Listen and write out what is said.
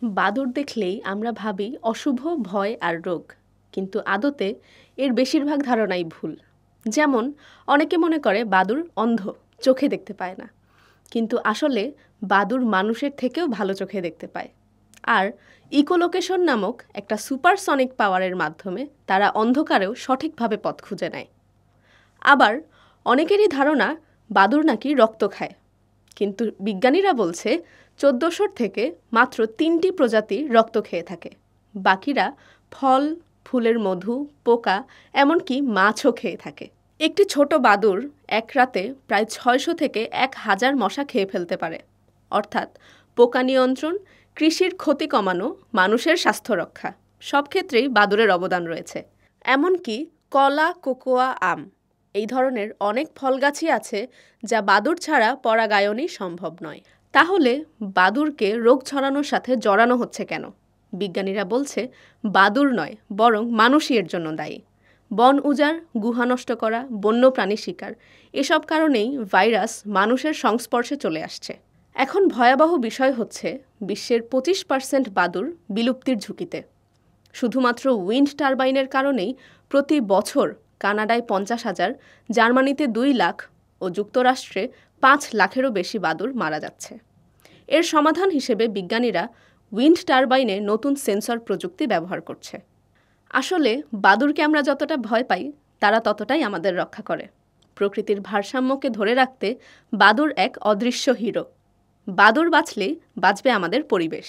বাদুড় দেখলেই আমরা ভাবি অশুভ, ভয় আর রোগ, কিন্তু আদতে এর বেশিরভাগ ধারণাই ভুল। যেমন অনেকে মনে করে বাদুড় অন্ধ, চোখে দেখতে পায় না, কিন্তু আসলে বাদুড় মানুষের থেকেও ভালো চোখে দেখতে পায়। আর ইকোলোকেশন নামক একটা সুপারসনিক পাওয়ারের মাধ্যমে তারা অন্ধকারেও সঠিকভাবে পথ খুঁজে নেয়। আবার অনেকেরই ধারণা বাদুড় নাকি রক্ত খায়, কিন্তু বিজ্ঞানীরা বলছে ১৪০০ থেকে মাত্র ৩টি প্রজাতি রক্ত খেয়ে থাকে। বাকিরা ফল, ফুলের মধু, পোকা, এমনকি মাছও খেয়ে থাকে। একটি ছোট বাদুড় এক রাতে প্রায় ৬০০ থেকে ১,০০০ মশা খেয়ে ফেলতে পারে। অর্থাৎ পোকা নিয়ন্ত্রণ, কৃষির ক্ষতি কমানো, মানুষের স্বাস্থ্য রক্ষা, সব ক্ষেত্রেই বাদুড়ের অবদান রয়েছে। এমনকি কলা, কোকোয়া, আম এই ধরনের অনেক ফল গাছই আছে যা বাদুড় ছাড়া পরাগায়নই সম্ভব নয়। তাহলে বাদুড়কে রোগ ছড়ানোর সাথে জড়ানো হচ্ছে কেন? বিজ্ঞানীরা বলছে বাদুড় নয়, বরং মানুষই এর জন্য দায়ী। বন উজাড়, গুহা নষ্ট করা, বন্যপ্রাণী শিকার, এসব কারণেই ভাইরাস মানুষের সংস্পর্শে চলে আসছে। এখন ভয়াবহ বিষয় হচ্ছে বিশ্বের ২৫% বাদুড় বিলুপ্তির ঝুঁকিতে। শুধুমাত্র উইন্ড টারবাইনের কারণেই প্রতি বছর কানাডায় ৫০,০০০, জার্মানিতে ২ লাখ ও যুক্তরাষ্ট্রে ৫ লাখেরও বেশি বাদুড় মারা যাচ্ছে। এর সমাধান হিসেবে বিজ্ঞানীরা উইন্ড টারবাইনে নতুন সেন্সর প্রযুক্তি ব্যবহার করছে। আসলে বাদুড়কে আমরা যতটা ভয় পাই, তারা ততটাই আমাদের রক্ষা করে। প্রকৃতির ভারসাম্যকে ধরে রাখতে বাদুড় এক অদৃশ্য হিরো। বাদুড় বাঁচলেই বাঁচবে আমাদের পরিবেশ।